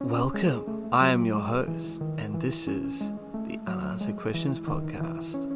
Welcome, I am your host, and this is the Unanswered Questions Podcast.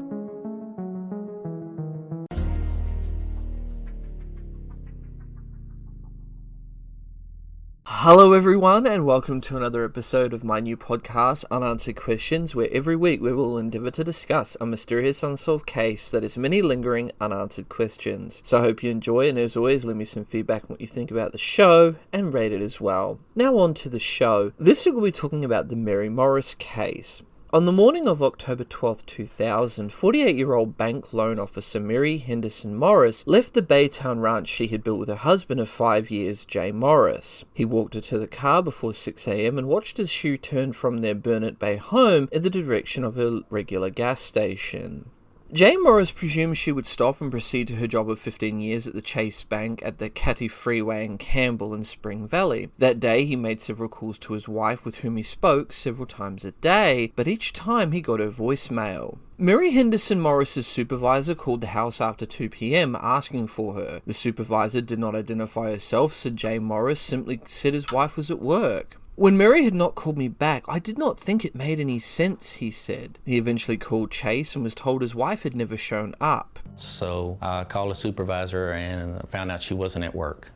Hello everyone, and welcome to another episode of my new podcast, Unanswered Questions, where every week we will endeavour to discuss a mysterious unsolved case that has many lingering unanswered questions. So I hope you enjoy, and as always, leave me some feedback on what you think about the show, and rate it as well. Now on to the show. This week we'll be talking about the Mary Morris case. On the morning of October 12, 2000, 48-year-old bank loan officer Mary Henderson Morris left the Baytown ranch she had built with her husband of 5 years, Jay Morris. He walked her to the car before 6 a.m. and watched as she returned from their Burnett Bay home in the direction of her regular gas station. Jay Morris presumed she would stop and proceed to her job of 15 years at the Chase Bank at the Catty Freeway in Campbell and Spring Valley. That day, he made several calls to his wife, with whom he spoke several times a day, but each time he got her voicemail. Mary Henderson Morris's supervisor called the house after 2 p.m. asking for her. The supervisor did not identify herself, so Jay Morris simply said his wife was at work. When Mary had not called me back, I did not think it made any sense, he said. He eventually called Chase and was told his wife had never shown up. So I called the supervisor and found out she wasn't at work.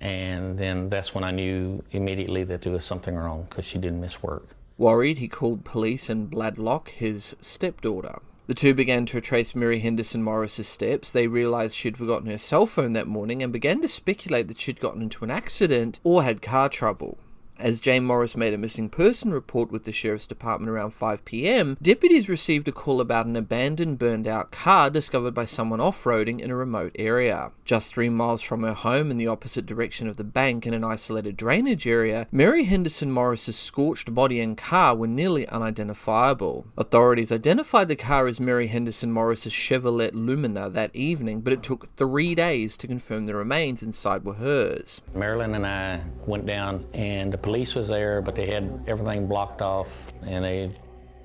And then that's when I knew immediately that there was something wrong, because she didn't miss work. Worried, he called police and Bladlock, his stepdaughter. The two began to retrace Mary Henderson Morris's steps. They realized she'd forgotten her cell phone that morning and began to speculate that she'd gotten into an accident or had car trouble. As Jay Morris made a missing person report with the Sheriff's Department around 5 p.m, deputies received a call about an abandoned, burned-out car discovered by someone off-roading in a remote area. Just 3 miles from her home in the opposite direction of the bank in an isolated drainage area, Mary Henderson Morris's scorched body and car were nearly unidentifiable. Authorities identified the car as Mary Henderson Morris's Chevrolet Lumina that evening, but it took 3 days to confirm the remains inside were hers. Marilyn and I went down, and the police was there, but they had everything blocked off, and they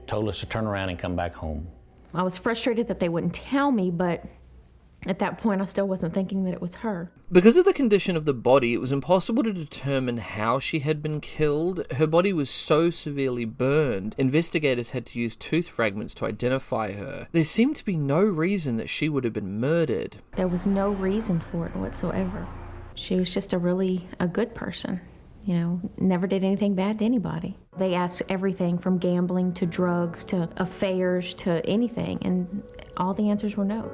told us to turn around and come back home. I was frustrated that they wouldn't tell me, but at that point I still wasn't thinking that it was her. Because of the condition of the body, it was impossible to determine how she had been killed. Her body was so severely burned, investigators had to use tooth fragments to identify her. There seemed to be no reason that she would have been murdered. There was no reason for it whatsoever. She was just a good person. You know, never did anything bad to anybody. They asked everything from gambling to drugs to affairs to anything, and all the answers were no.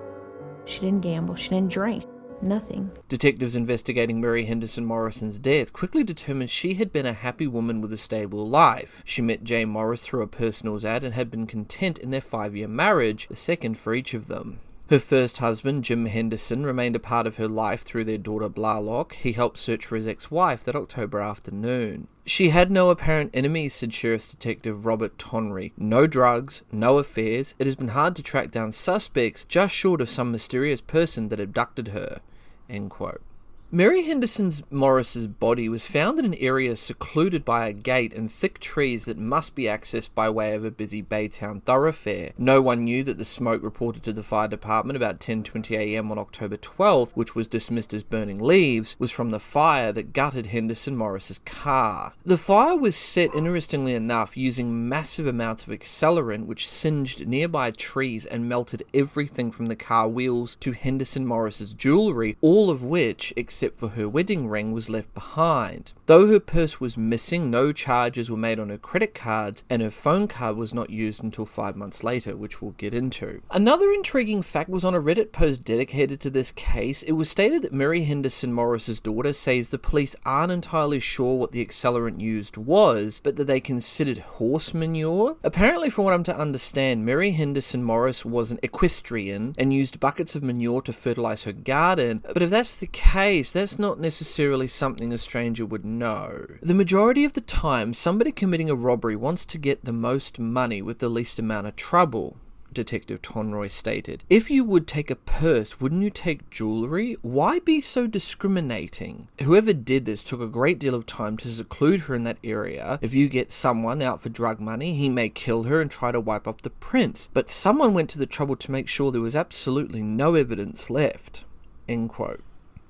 She didn't gamble, she didn't drink, nothing. Detectives investigating Mary Henderson Morrison's death quickly determined she had been a happy woman with a stable life. She met Jay Morris through a personals ad and had been content in their 5-year marriage, the second for each of them. Her first husband, Jim Henderson, remained a part of her life through their daughter Blarlock. He helped search for his ex-wife that October afternoon. She had no apparent enemies, said Sheriff's Detective Robert Tonry. No drugs, no affairs. It has been hard to track down suspects, just short of some mysterious person that abducted her. End quote. Mary Henderson Morris's body was found in an area secluded by a gate and thick trees that must be accessed by way of a busy Baytown thoroughfare. No one knew that the smoke reported to the fire department about 10:20 a.m. on October 12th, which was dismissed as burning leaves, was from the fire that gutted Henderson Morris's car. The fire was set, interestingly enough, using massive amounts of accelerant which singed nearby trees and melted everything from the car wheels to Henderson Morris's jewellery, all of which, except for her wedding ring, was left behind. Though her purse was missing, no charges were made on her credit cards, and her phone card was not used until 5 months later, which we'll get into. Another intriguing fact was on a Reddit post dedicated to this case. It was stated that Mary Henderson Morris's daughter says the police aren't entirely sure what the accelerant used was, but that they considered horse manure. Apparently, from what I'm to understand, Mary Henderson Morris was an equestrian and used buckets of manure to fertilize her garden, but if that's the case, that's not necessarily something a stranger would know. The majority of the time, somebody committing a robbery wants to get the most money with the least amount of trouble, Detective Tonroy stated. If you would take a purse, wouldn't you take jewellery? Why be so discriminating? Whoever did this took a great deal of time to seclude her in that area. If you get someone out for drug money, he may kill her and try to wipe off the prints. But someone went to the trouble to make sure there was absolutely no evidence left. End quote.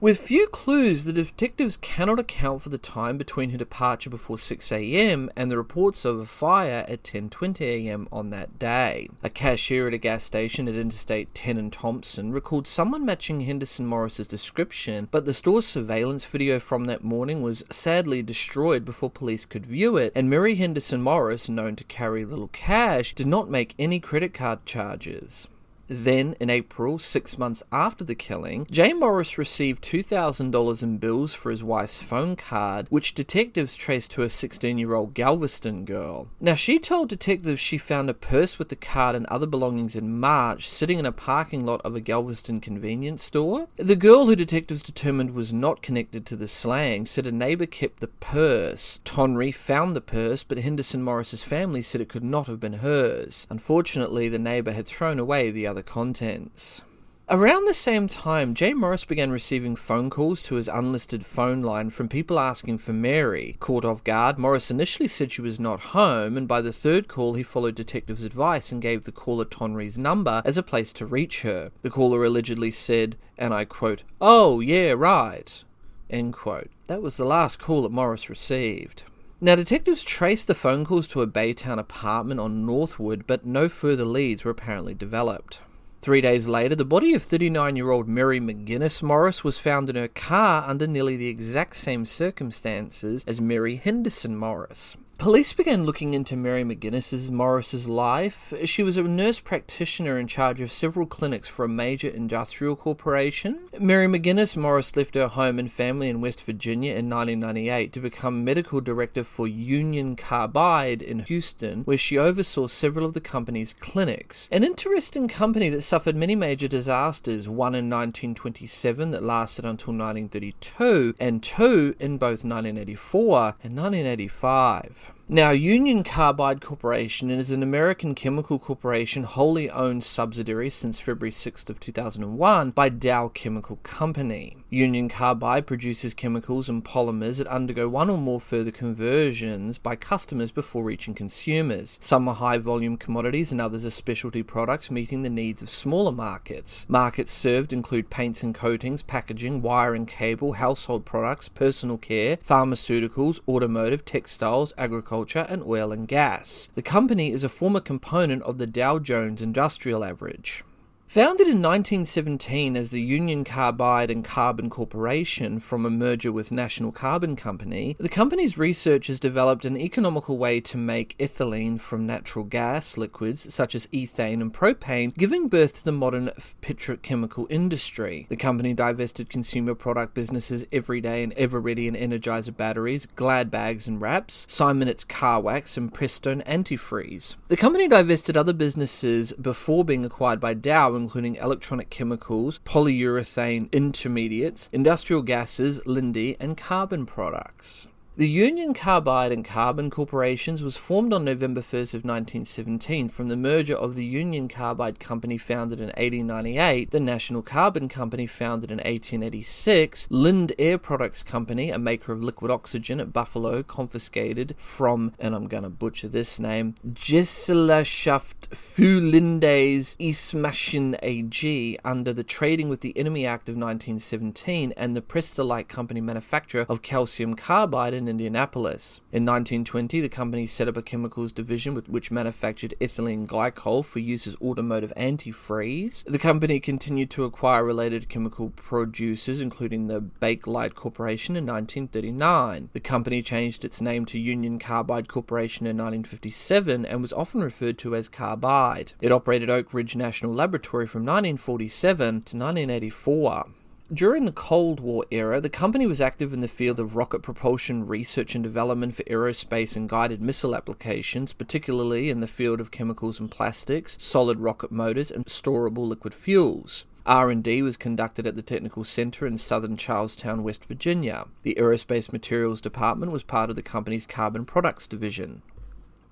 With few clues, the detectives cannot account for the time between her departure before 6 a.m. and the reports of a fire at 10:20 a.m. on that day. A cashier at a gas station at Interstate 10 and Thompson recalled someone matching Henderson Morris's description, but the store's surveillance video from that morning was sadly destroyed before police could view it, and Mary Henderson Morris, known to carry little cash, did not make any credit card charges. Then, in April, 6 months after the killing, Jay Morris received $2,000 in bills for his wife's phone card, which detectives traced to a 16-year-old Galveston girl. Now, she told detectives she found a purse with the card and other belongings in March sitting in a parking lot of a Galveston convenience store. The girl, who detectives determined was not connected to the slang, said a neighbor kept the purse. Tonry found the purse, but Henderson Morris's family said it could not have been hers. Unfortunately, the neighbor had thrown away the other contents. Around the same time, Jay Morris began receiving phone calls to his unlisted phone line from people asking for Mary. Caught off guard, Morris initially said she was not home, and by the third call he followed detectives' advice and gave the caller Tonry's number as a place to reach her. The caller allegedly said, and I quote, "Oh, yeah, right," end quote. That was the last call that Morris received. Now, detectives traced the phone calls to a Baytown apartment on Northwood, but no further leads were apparently developed. 3 days later, the body of 39-year-old Mary McGinnis Morris was found in her car under nearly the exact same circumstances as Mary Henderson Morris. Police began looking into Mary McGinnis Morris's life. She was a nurse practitioner in charge of several clinics for a major industrial corporation. Mary McGinnis Morris left her home and family in West Virginia in 1998 to become medical director for Union Carbide in Houston, where she oversaw several of the company's clinics. An interesting company that suffered many major disasters, one in 1927 that lasted until 1932, and two in both 1984 and 1985. Now, Union Carbide Corporation is an American chemical corporation wholly owned subsidiary since February 6th of 2001 by Dow Chemical Company. Union Carbide produces chemicals and polymers that undergo one or more further conversions by customers before reaching consumers. Some are high-volume commodities and others are specialty products meeting the needs of smaller markets. Markets served include paints and coatings, packaging, wire and cable, household products, personal care, pharmaceuticals, automotive, textiles, agriculture, and oil and gas. The company is a former component of the Dow Jones Industrial Average. Founded in 1917 as the Union Carbide and Carbon Corporation from a merger with National Carbon Company, the company's research has developed an economical way to make ethylene from natural gas liquids such as ethane and propane, giving birth to the modern petrochemical industry. The company divested consumer product businesses Everyday and Everready and Energizer batteries, Glad bags and wraps, Simonet's car wax, and Prestone antifreeze. The company divested other businesses before being acquired by Dow, including electronic chemicals, polyurethane intermediates, industrial gases, Linde, and carbon products. The Union Carbide and Carbon Corporations was formed on November 1st of 1917 from the merger of the Union Carbide Company founded in 1898, the National Carbon Company founded in 1886, Linde Air Products Company, a maker of liquid oxygen at Buffalo, confiscated from, and I'm gonna butcher this name, Gesellschaft für Lindes Ismaschen AG under the Trading with the Enemy Act of 1917, and the Prestolite Company, manufacturer of calcium carbide in Indianapolis. In 1920, the company set up a chemicals division which manufactured ethylene glycol for use as automotive antifreeze. The company continued to acquire related chemical producers, including the Bakelite Corporation in 1939. The company changed its name to Union Carbide Corporation in 1957 and was often referred to as Carbide. It operated Oak Ridge National Laboratory from 1947 to 1984. During the Cold War era, the company was active in the field of rocket propulsion research and development for aerospace and guided missile applications, particularly in the field of chemicals and plastics, solid rocket motors, and storable liquid fuels. R&D was conducted at the Technical Center in southern Charlestown, West Virginia. The Aerospace Materials Department was part of the company's Carbon Products Division.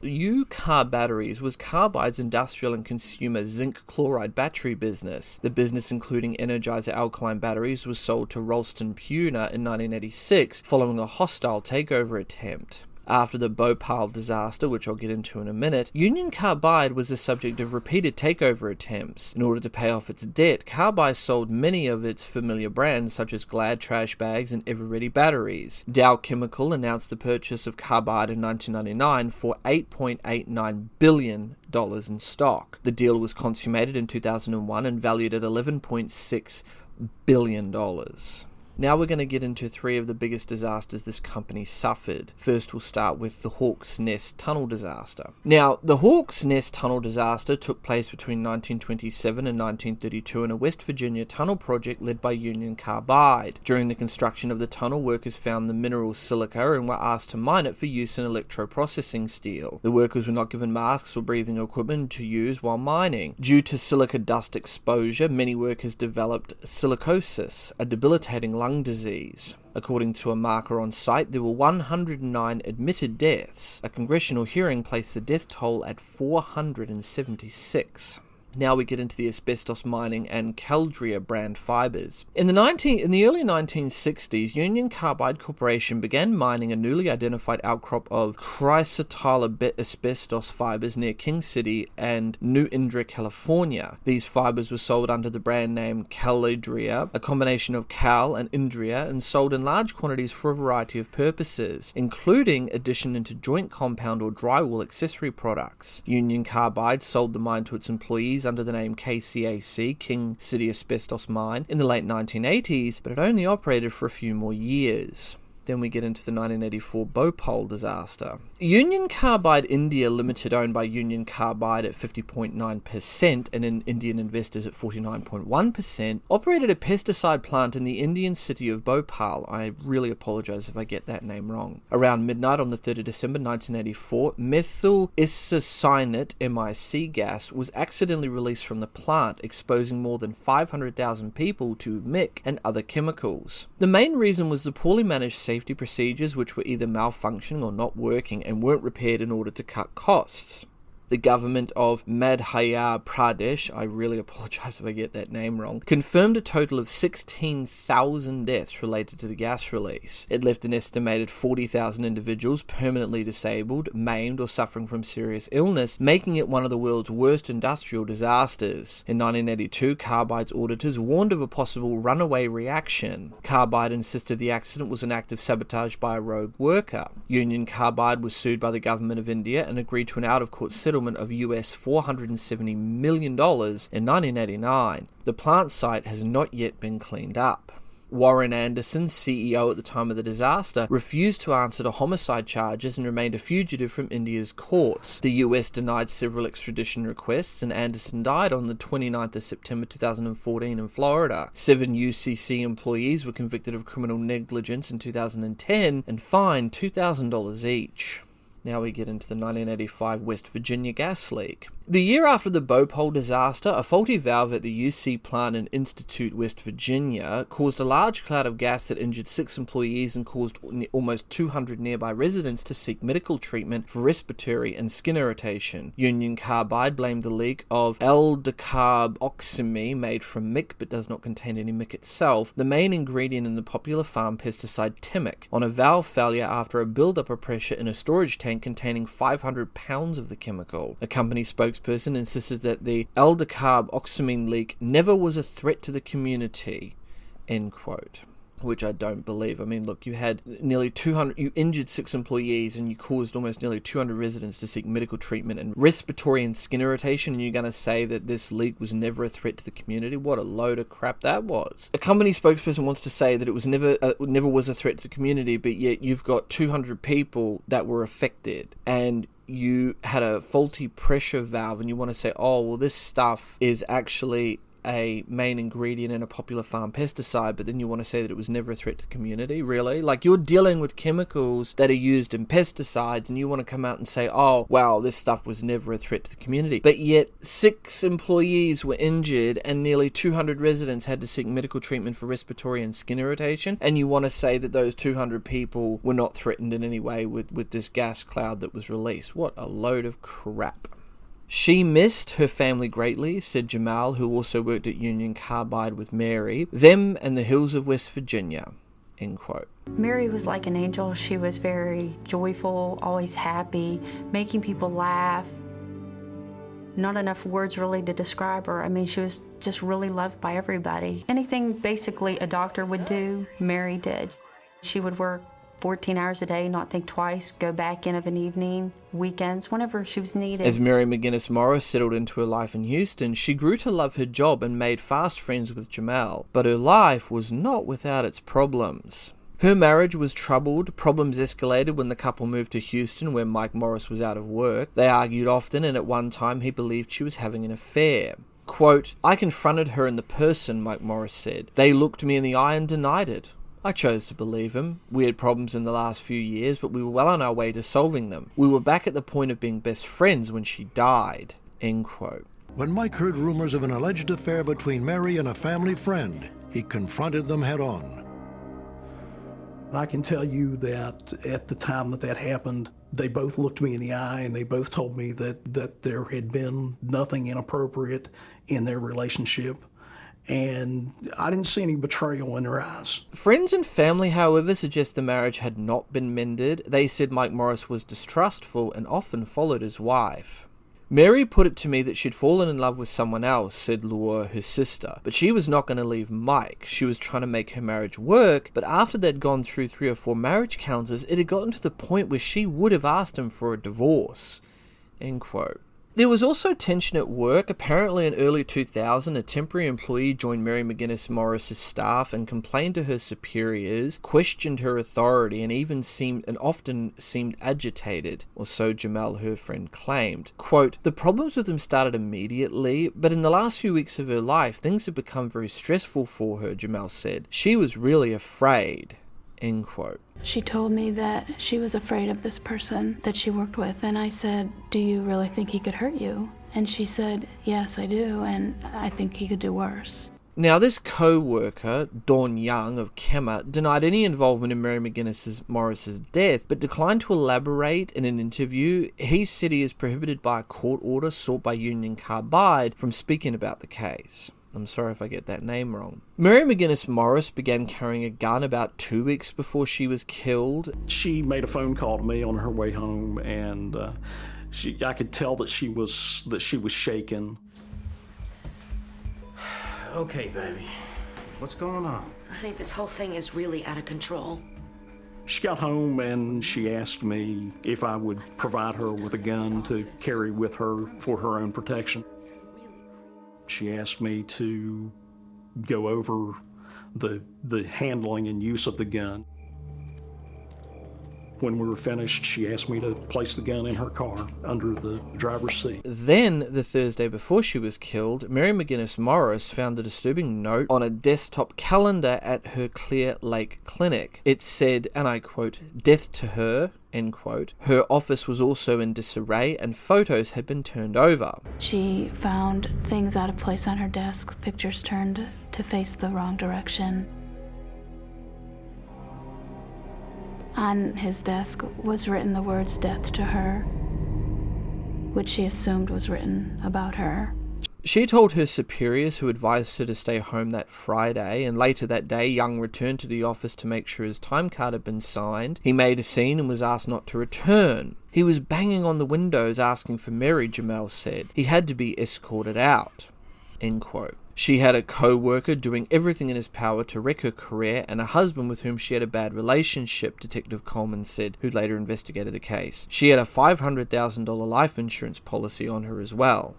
U-Car Batteries was Carbide's industrial and consumer zinc chloride battery business. The business, including Energizer alkaline batteries, was sold to Ralston Puna in 1986 following a hostile takeover attempt. After the Bhopal disaster, which I'll get into in a minute, Union Carbide was the subject of repeated takeover attempts. In order to pay off its debt, Carbide sold many of its familiar brands such as Glad trash bags and Everready batteries. Dow Chemical announced the purchase of Carbide in 1999 for $8.89 billion in stock. The deal was consummated in 2001 and valued at $11.6 billion. Now we're going to get into three of the biggest disasters this company suffered. First, we'll start with the Hawk's Nest tunnel disaster. Now, the Hawk's Nest tunnel disaster took place between 1927 and 1932 in a West Virginia tunnel project led by Union Carbide. During the construction of the tunnel, workers found the mineral silica and were asked to mine it for use in electroprocessing steel. The workers were not given masks or breathing equipment to use while mining. Due to silica dust exposure, many workers developed silicosis, a debilitating lung disease. According to a marker on site, there were 109 admitted deaths. A congressional hearing placed the death toll at 476. Now we get into the asbestos mining and Caldria brand fibers. In the early 1960s, Union Carbide Corporation began mining a newly identified outcrop of chrysotile asbestos fibers near King City and New Indra, California. These fibers were sold under the brand name Caldria, a combination of Cal and Indria, and sold in large quantities for a variety of purposes, including addition into joint compound or drywall accessory products. Union Carbide sold the mine to its employees under the name KCAC, King City Asbestos Mine, in the late 1980s, but it only operated for a few more years. Then we get into the 1984 Bhopal disaster. Union Carbide India Limited, owned by Union Carbide at 50.9% and in Indian investors at 49.1%, operated a pesticide plant in the Indian city of Bhopal. I really apologize if I get that name wrong. Around midnight on the 3rd of December 1984, methyl isocyanate MIC gas was accidentally released from the plant, exposing more than 500,000 people to mic and other chemicals. The main reason was the poorly managed safety procedures, which were either malfunctioning or not working and weren't repaired in order to cut costs. The government of Madhya Pradesh, I really apologize if I get that name wrong, confirmed a total of 16,000 deaths related to the gas release. It left an estimated 40,000 individuals permanently disabled, maimed, or suffering from serious illness, making it one of the world's worst industrial disasters. In 1982, Carbide's auditors warned of a possible runaway reaction. Carbide insisted the accident was an act of sabotage by a rogue worker. Union Carbide was sued by the government of India and agreed to an out-of-court settlement of US $470 million in 1989. The plant site has not yet been cleaned up. Warren Anderson, CEO at the time of the disaster, refused to answer to homicide charges and remained a fugitive from India's courts. The US denied several extradition requests, and Anderson died on the 29th of September 2014 in Florida. 7 UCC employees were convicted of criminal negligence in 2010 and fined $2,000 each. Now we get into the 1985 West Virginia gas leak. The year after the Bhopal disaster, a faulty valve at the UC plant in Institute, West Virginia, caused a large cloud of gas that injured 6 employees and caused almost 200 nearby residents to seek medical treatment for respiratory and skin irritation. Union Carbide blamed the leak of L-decarboxamine, made from mic but does not contain any mic itself, the main ingredient in the popular farm pesticide Timic, on a valve failure after a buildup of pressure in a storage tank containing 500 pounds of the chemical. A company spokesperson insisted that the L-decarboxamine leak never was a threat to the community, end quote. Which I don't believe. I mean, look, you had nearly 200, you injured 6 employees and you caused almost nearly 200 residents to seek medical treatment and respiratory and skin irritation, and you're going to say that this leak was never a threat to the community? What a load of crap that was. A company spokesperson wants to say that it was never was a threat to the community, but yet you've got 200 people that were affected, and you had a faulty pressure valve, and you want to say, oh, well, this stuff is actually a main ingredient in a popular farm pesticide, but then you want to say that it was never a threat to the community? Really? Like, you're dealing with chemicals that are used in pesticides, and you want to come out and say, oh, wow, this stuff was never a threat to the community. But yet 6 employees were injured and nearly 200 residents had to seek medical treatment for respiratory and skin irritation, and you want to say that those 200 people were not threatened in any way with this gas cloud that was released. What a load of crap. She missed her family greatly, said Jamal, who also worked at Union Carbide with Mary, them and the hills of West Virginia, end quote. Mary was like an angel. She was very joyful, always happy, making people laugh. Not enough words really to describe her. I mean, she was just really loved by everybody. Anything basically a doctor would do, Mary did. She would work 14 hours a day, not think twice, go back in of an evening, weekends, whenever she was needed. As Mary McGinnis Morris settled into her life in Houston, she grew to love her job and made fast friends with Jamal. But her life was not without its problems. Her marriage was troubled, problems escalated when the couple moved to Houston where Mike Morris was out of work. They argued often, and at one time he believed she was having an affair. Quote, "I confronted her in the person," Mike Morris said. "They looked me in the eye and denied it. I chose to believe him. We had problems in the last few years, but we were well on our way to solving them. We were back at the point of being best friends when she died." End quote. When Mike heard rumors of an alleged affair between Mary and a family friend, he confronted them head-on. I can tell you that at the time that happened, they both looked me in the eye and they both told me that there had been nothing inappropriate in their relationship. And I didn't see any betrayal in their eyes. Friends and family, however, suggest the marriage had not been mended. They said Mike Morris was distrustful and often followed his wife. Mary put it to me that she'd fallen in love with someone else, said Laura, her sister, but she was not going to leave Mike. She was trying to make her marriage work, but after they'd gone through 3 or 4 marriage counselors, it had gotten to the point where she would have asked him for a divorce. End quote. There was also tension at work. Apparently in early 2000, a temporary employee joined Mary McGinnis Morris's staff and complained to her superiors, questioned her authority, and often seemed agitated, or so Jamal, her friend, claimed. Quote, "The problems with him started immediately, but in the last few weeks of her life, things had become very stressful for her," Jamal said. "She was really afraid." End quote. She told me that she was afraid of this person that she worked with, and I said, "Do you really think he could hurt you?" And she said, "Yes, I do, and I think he could do worse." Now, this co-worker, Dawn Young of Kemmer, denied any involvement in Mary McGinnis Morris's death, but declined to elaborate in an interview. He said he is prohibited by a court order sought by Union Carbide from speaking about the case. I'm sorry if I get that name wrong. Mary McGinnis Morris began carrying a gun about 2 weeks before she was killed. She made a phone call to me on her way home, and I could tell that she was shaken. Okay, baby. What's going on? Honey, this whole thing is really out of control. She got home and she asked me if I would provide her with a gun to carry with her for her own protection. She asked me to go over the handling and use of the gun. When we were finished, she asked me to place the gun in her car under the driver's seat. Then, the Thursday before she was killed, Mary McGinnis Morris found a disturbing note on a desktop calendar at her Clear Lake clinic. It said, and I quote, "Death to her," end quote. Her office was also in disarray and photos had been turned over. She found things out of place on her desk, pictures turned to face the wrong direction. On his desk was written the words "death to her," which she assumed was written about her. She told her superiors, who advised her to stay home that Friday, and later that day Young returned to the office to make sure his time card had been signed. He made a scene and was asked not to return. He was banging on the windows asking for Mary, Jamal said. He had to be escorted out. End quote. She had a co-worker doing everything in his power to wreck her career, and a husband with whom she had a bad relationship, Detective Coleman said, who later investigated the case. She had a $500,000 life insurance policy on her as well.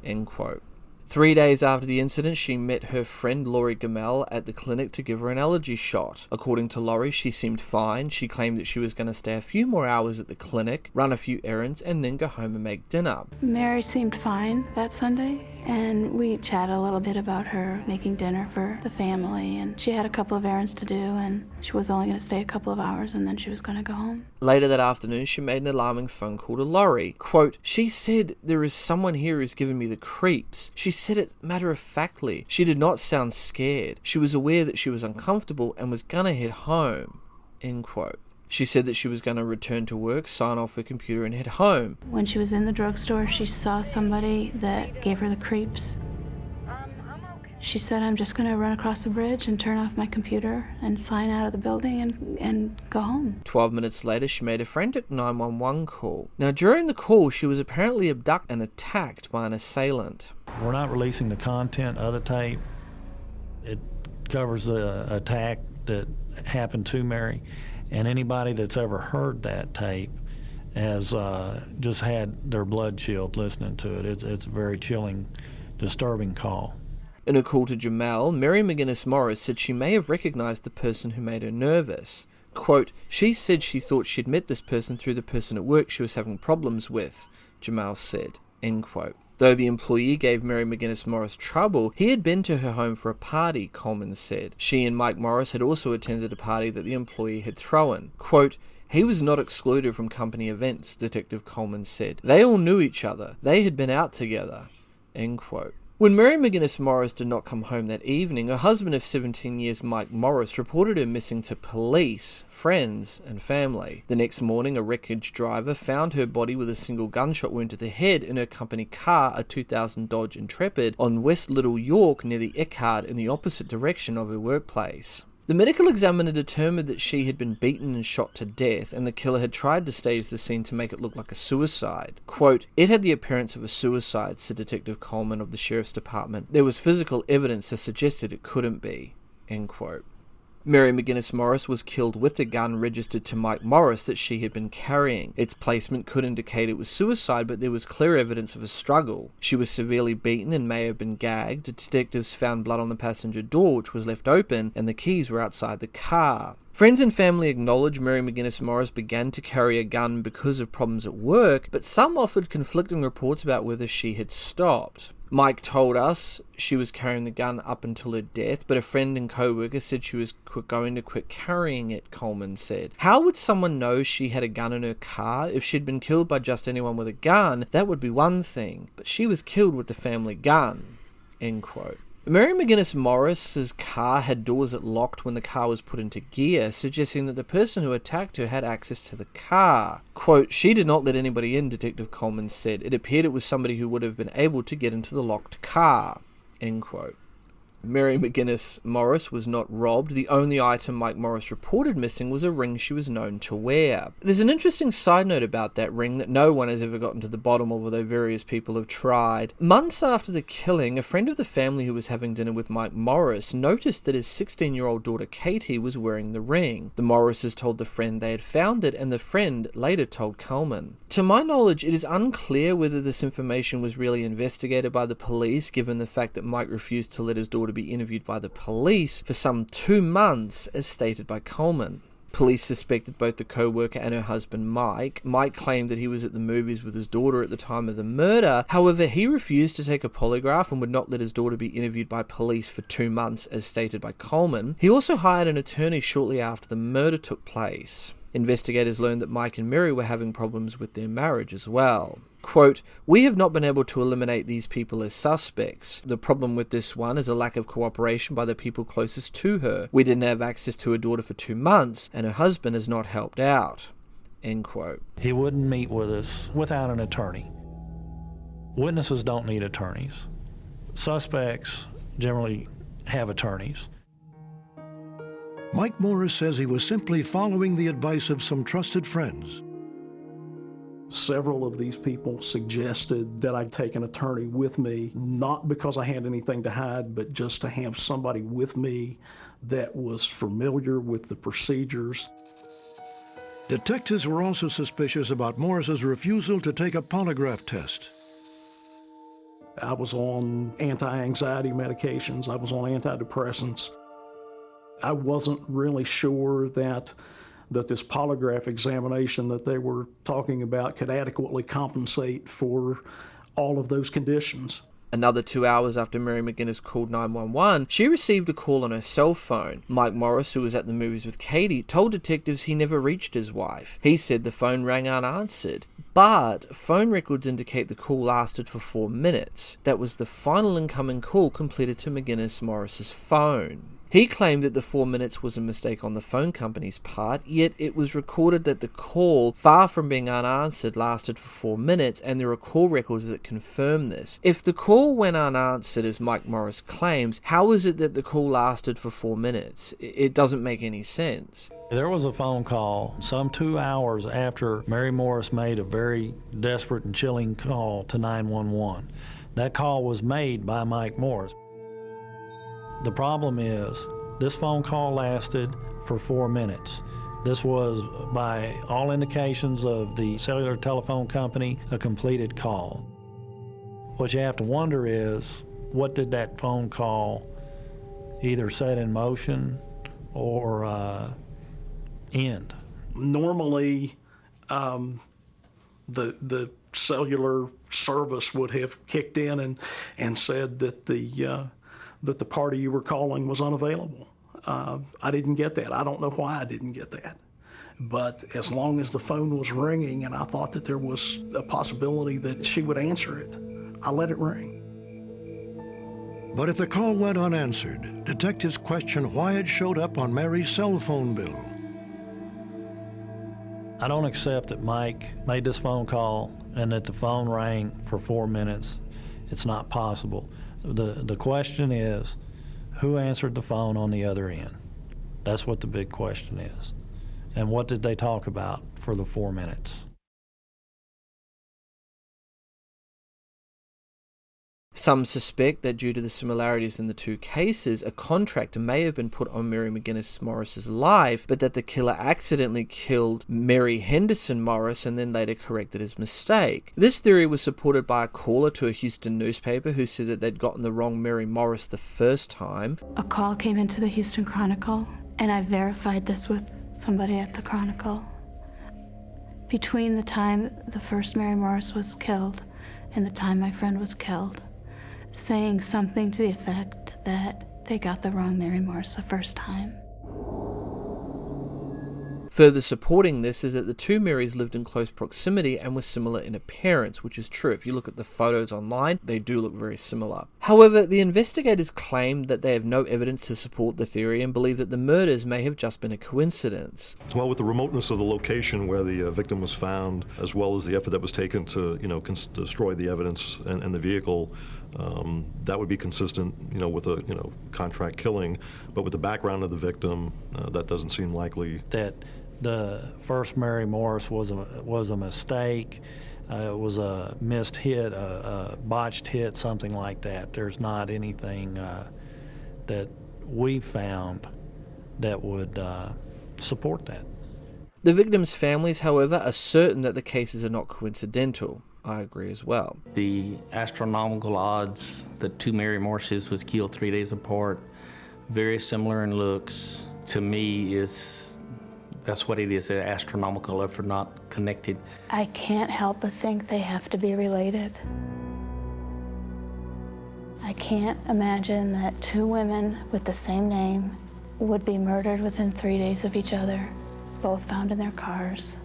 End quote. 3 days after the incident, she met her friend Lori Gamel at the clinic to give her an allergy shot. According to Lori, she seemed fine. She claimed that she was going to stay a few more hours at the clinic, run a few errands, and then go home and make dinner. Mary seemed fine that Sunday, and we chatted a little bit about her making dinner for the family, and she had a couple of errands to do, and she was only going to stay a couple of hours, and then she was going to go home. Later that afternoon, she made an alarming phone call to Lori. Quote, "She said, 'There is someone here who's giving me the creeps.' She said it matter-of-factly. She did not sound scared. She was aware that she was uncomfortable and was gonna head home." End quote. She said that she was going to return to work, sign off her computer, and head home. When she was in the drugstore, she saw somebody that gave her the creeps. She said, I'm just going to run across the bridge and turn off my computer and sign out of the building and go home. 12 minutes later, she made a frantic 911 call. Now, during the call, she was apparently abducted and attacked by an assailant. We're not releasing the content of the tape. It covers the attack that happened to Mary, and anybody that's ever heard that tape has just had their blood chilled listening to it. It's a very chilling, disturbing call. In a call to Jamal, Mary McGinnis Morris said she may have recognized the person who made her nervous. Quote, she said she thought she'd met this person through the person at work she was having problems with, Jamal said, end quote. Though the employee gave Mary McGinnis Morris trouble, he had been to her home for a party, Coleman said. She and Mike Morris had also attended a party that the employee had thrown. Quote, he was not excluded from company events, Detective Coleman said. They all knew each other. They had been out together, end quote. When Mary McGinnis Morris did not come home that evening, her husband of 17 years, Mike Morris, reported her missing to police, friends, and family. The next morning, a wreckage driver found her body with a single gunshot wound to the head in her company car, a 2000 Dodge Intrepid, on West Little York near the Eckhart in the opposite direction of her workplace. The medical examiner determined that she had been beaten and shot to death, and the killer had tried to stage the scene to make it look like a suicide. Quote, it had the appearance of a suicide, said Detective Coleman of the Sheriff's Department. There was physical evidence that suggested it couldn't be, end quote. Mary McGinnis Morris was killed with a gun registered to Mike Morris that she had been carrying. Its placement could indicate it was suicide, but there was clear evidence of a struggle. She was severely beaten and may have been gagged. Detectives found blood on the passenger door, which was left open, and the keys were outside the car. Friends and family acknowledged Mary McGinnis Morris began to carry a gun because of problems at work, but some offered conflicting reports about whether she had stopped. Mike told us she was carrying the gun up until her death, but a friend and co-worker said she was going to quit carrying it, Coleman said. How would someone know she had a gun in her car? If she'd been killed by just anyone with a gun, that would be one thing, but she was killed with the family gun, end quote. Mary McGinnis Morris's car had doors that locked when the car was put into gear, suggesting that the person who attacked her had access to the car. Quote, she did not let anybody in, Detective Coleman said. It appeared it was somebody who would have been able to get into the locked car, end quote. Mary McGinnis Morris was not robbed. The only item Mike Morris reported missing was a ring she was known to wear. There's an interesting side note about that ring that no one has ever gotten to the bottom of, although various people have tried. Months after the killing, a friend of the family who was having dinner with Mike Morris noticed that his 16-year-old daughter Katie was wearing the ring. The Morrises told the friend they had found it, and the friend later told Coleman. To my knowledge, it is unclear whether this information was really investigated by the police, given the fact that Mike refused to let his daughter be interviewed by the police for some 2 months, as stated by Coleman. Police suspected both the co-worker and her husband Mike. Mike claimed that he was at the movies with his daughter at the time of the murder. However, he refused to take a polygraph and would not let his daughter be interviewed by police for 2 months, as stated by Coleman. He also hired an attorney shortly after the murder took place. Investigators learned that Mike and Mary were having problems with their marriage as well. Quote, we have not been able to eliminate these people as suspects. The problem with this one is a lack of cooperation by the people closest to her. We didn't have access to her daughter for 2 months, and her husband has not helped out. End quote. He wouldn't meet with us without an attorney. Witnesses don't need attorneys. Suspects generally have attorneys. Mike Morris says he was simply following the advice of some trusted friends. Several of these people suggested that I take an attorney with me, not because I had anything to hide, but just to have somebody with me that was familiar with the procedures. Detectives were also suspicious about Morris's refusal to take a polygraph test. I was on anti-anxiety medications. I was on antidepressants. I wasn't really sure that this polygraph examination that they were talking about could adequately compensate for all of those conditions. Another 2 hours after Mary McGinnis called 911, she received a call on her cell phone. Mike Morris, who was at the movies with Katie, told detectives he never reached his wife. He said the phone rang unanswered, but phone records indicate the call lasted for 4 minutes. That was the final incoming call completed to McGinnis Morris's phone. He claimed that the 4 minutes was a mistake on the phone company's part, yet it was recorded that the call, far from being unanswered, lasted for 4 minutes, and there are call records that confirm this. If the call went unanswered, as Mike Morris claims, how is it that the call lasted for 4 minutes? It doesn't make any sense. There was a phone call some 2 hours after Mary Morris made a very desperate and chilling call to 911. That call was made by Mike Morris. The problem is, this phone call lasted for 4 minutes. This was, by all indications of the cellular telephone company, a completed call. What you have to wonder is, what did that phone call either set in motion or end? Normally, the cellular service would have kicked in and said that the party you were calling was unavailable. I didn't get that. I don't know why I didn't get that. But as long as the phone was ringing and I thought that there was a possibility that she would answer it, I let it ring. But if the call went unanswered, detectives questioned why it showed up on Mary's cell phone bill. I don't accept that Mike made this phone call and that the phone rang for 4 minutes. It's not possible. The question is, who answered the phone on the other end? That's what the big question is. And what did they talk about for the 4 minutes? Some suspect that due to the similarities in the two cases, a contract may have been put on Mary McGinnis Morris's life, but that the killer accidentally killed Mary Henderson Morris and then later corrected his mistake. This theory was supported by a caller to a Houston newspaper who said that they'd gotten the wrong Mary Morris the first time. A call came into the Houston Chronicle, and I verified this with somebody at the Chronicle. Between the time the first Mary Morris was killed and the time my friend was killed, saying something to the effect that they got the wrong Mary Morris the first time. Further supporting this is that the two Marys lived in close proximity and were similar in appearance, which is true. If you look at the photos online, they do look very similar. However, the investigators claim that they have no evidence to support the theory and believe that the murders may have just been a coincidence. Well, with the remoteness of the location where the victim was found, as well as the effort that was taken to, destroy the evidence and the vehicle, that would be consistent, with a, contract killing. But with the background of the victim, that doesn't seem likely. That the first Mary Morris was a mistake. It was a missed hit, a botched hit, something like that. There's not anything that we found that would support that. The victims' families, however, are certain that the cases are not coincidental. I agree as well. The astronomical odds that two Mary Morrises was killed 3 days apart, very similar in looks, to me that's what it is, astronomical if they're not connected. I can't help but think they have to be related. I can't imagine that two women with the same name would be murdered within 3 days of each other, both found in their cars,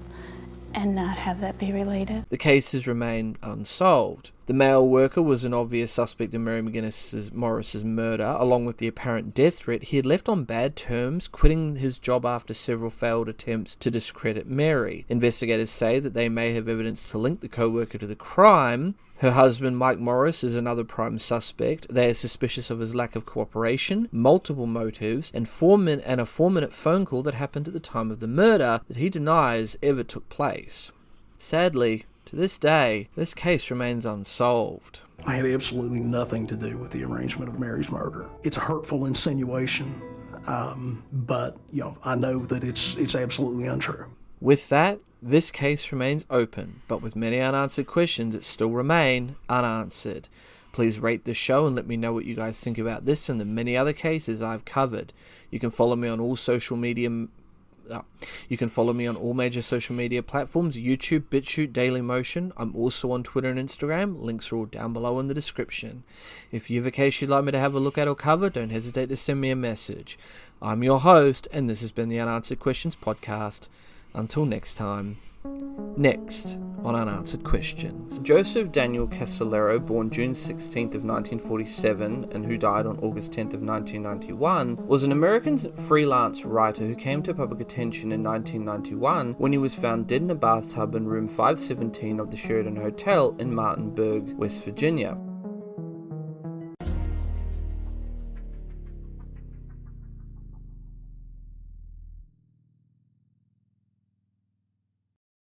and not have that be related. The cases remain unsolved. The male worker was an obvious suspect in Mary McGinnis Morris's murder. Along with the apparent death threat, he had left on bad terms, quitting his job after several failed attempts to discredit Mary. Investigators say that they may have evidence to link the co-worker to the crime. Her husband, Mike Morris, is another prime suspect. They are suspicious of his lack of cooperation, multiple motives, and a 4-minute phone call that happened at the time of the murder that he denies ever took place. Sadly, to this day, this case remains unsolved. I had absolutely nothing to do with the arrangement of Mary's murder. It's a hurtful insinuation, but I know that it's absolutely untrue. With that, this case remains open, but with many unanswered questions that still remain unanswered. Please rate the show and let me know what you guys think about this and the many other cases I've covered. You can follow me on all major social media platforms: YouTube, BitChute, Dailymotion. I'm also on Twitter and Instagram. Links are all down below in the description. If you have a case you'd like me to have a look at or cover, don't hesitate to send me a message. I'm your host, and this has been the Unanswered Questions Podcast. Until next time. Next, on Unanswered Questions. Joseph Daniel Casolaro, born June 16th of 1947 and who died on August 10th of 1991, was an American freelance writer who came to public attention in 1991 when he was found dead in a bathtub in room 517 of the Sheraton Hotel in Martinburg, West Virginia.